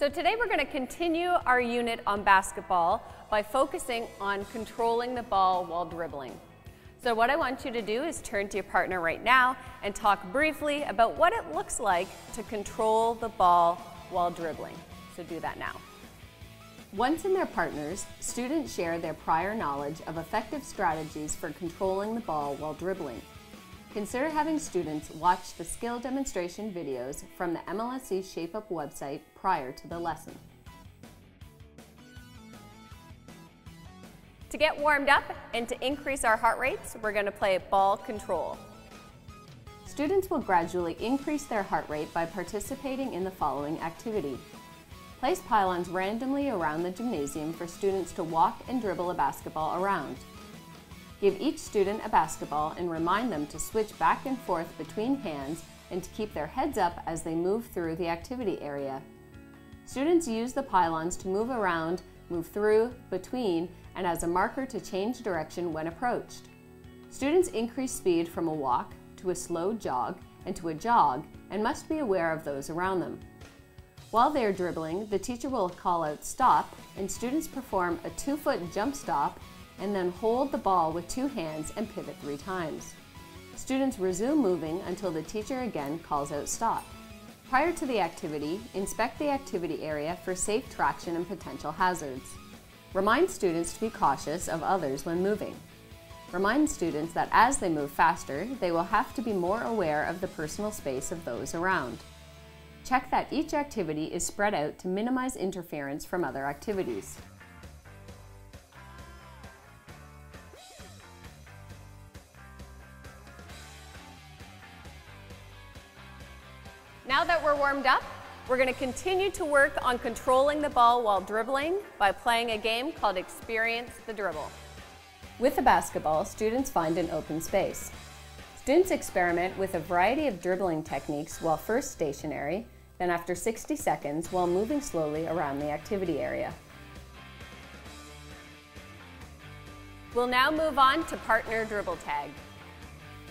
So today we're going to continue our unit on basketball by focusing on controlling the ball while dribbling. So what I want you to do is turn to your partner right now and talk briefly about what it looks like to control the ball while dribbling. So do that now. Once in their partners, students share their prior knowledge of effective strategies for controlling the ball while dribbling. Consider having students watch the skill demonstration videos from the MLSE Shape Up website prior to the lesson. To get warmed up and to increase our heart rates, we're going to play ball control. Students will gradually increase their heart rate by participating in the following activity. Place pylons randomly around the gymnasium for students to walk and dribble a basketball around. Give each student a basketball and remind them to switch back and forth between hands and to keep their heads up as they move through the activity area. Students use the pylons to move around, move through, between, and as a marker to change direction when approached. Students increase speed from a walk to a slow jog and to a jog and must be aware of those around them. While they are dribbling, the teacher will call out stop and students perform a 2-foot jump stop and then hold the ball with 2 hands and pivot 3 times. Students resume moving until the teacher again calls out stop. Prior to the activity, inspect the activity area for safe traction and potential hazards. Remind students to be cautious of others when moving. Remind students that as they move faster, they will have to be more aware of the personal space of those around. Check that each activity is spread out to minimize interference from other activities. Now that we're warmed up, we're going to continue to work on controlling the ball while dribbling by playing a game called Experience the Dribble. With the basketball, students find an open space. Students experiment with a variety of dribbling techniques while first stationary, then after 60 seconds while moving slowly around the activity area. We'll now move on to partner dribble tag.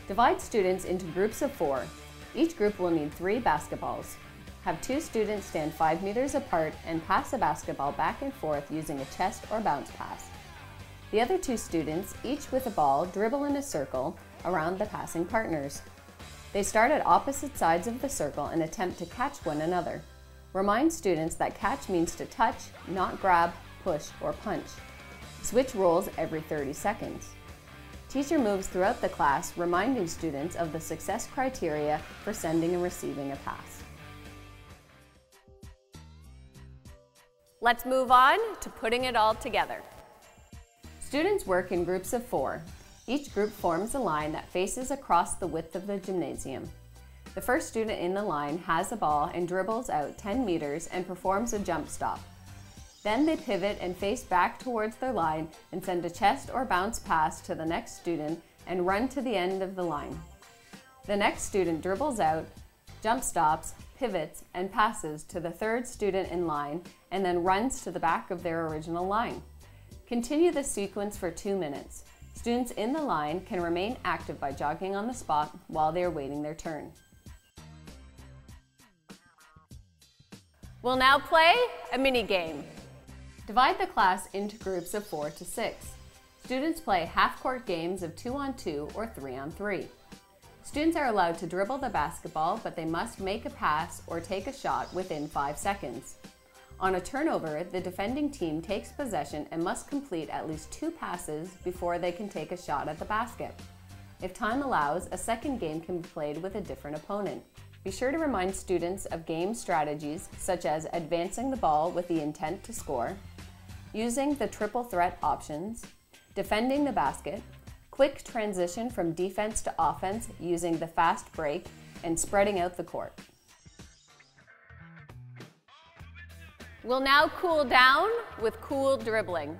Divide students into groups of 4. Each group will need 3 basketballs. Have 2 students stand 5 meters apart and pass a basketball back and forth using a chest or bounce pass. The other 2 students, each with a ball, dribble in a circle around the passing partners. They start at opposite sides of the circle and attempt to catch one another. Remind students that catch means to touch, not grab, push, or punch. Switch roles every 30 seconds. Teacher moves throughout the class, reminding students of the success criteria for sending and receiving a pass. Let's move on to putting it all together. Students work in groups of 4. Each group forms a line that faces across the width of the gymnasium. The first student in the line has a ball and dribbles out 10 meters and performs a jump stop. Then they pivot and face back towards their line and send a chest or bounce pass to the next student and run to the end of the line. The next student dribbles out, jump stops, pivots, and passes to the third student in line and then runs to the back of their original line. Continue this sequence for 2 minutes. Students in the line can remain active by jogging on the spot while they are waiting their turn. We'll now play a mini game. Divide the class into groups of 4 to 6. Students play half-court games of 2-on-2 or 3-on-3. Students are allowed to dribble the basketball, but they must make a pass or take a shot within 5 seconds. On a turnover, the defending team takes possession and must complete at least 2 passes before they can take a shot at the basket. If time allows, a second game can be played with a different opponent. Be sure to remind students of game strategies such as advancing the ball with the intent to score, using the triple threat options, defending the basket, quick transition from defense to offense using the fast break, and spreading out the court. We'll now cool down with cool dribbling.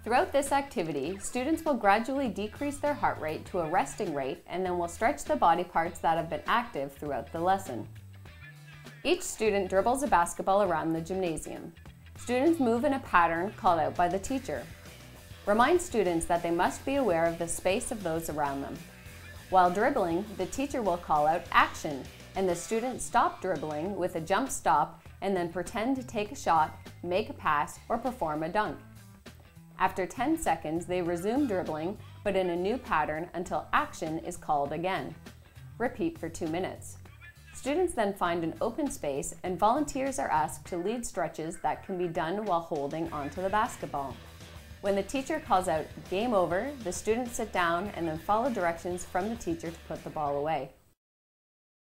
Throughout this activity, students will gradually decrease their heart rate to a resting rate and then will stretch the body parts that have been active throughout the lesson. Each student dribbles a basketball around the gymnasium. Students move in a pattern called out by the teacher. Remind students that they must be aware of the space of those around them. While dribbling, the teacher will call out action and the students stop dribbling with a jump stop and then pretend to take a shot, make a pass, or perform a dunk. After 10 seconds, they resume dribbling, but in a new pattern until action is called again. Repeat for 2 minutes. Students then find an open space and volunteers are asked to lead stretches that can be done while holding onto the basketball. When the teacher calls out "Game over," the students sit down and then follow directions from the teacher to put the ball away.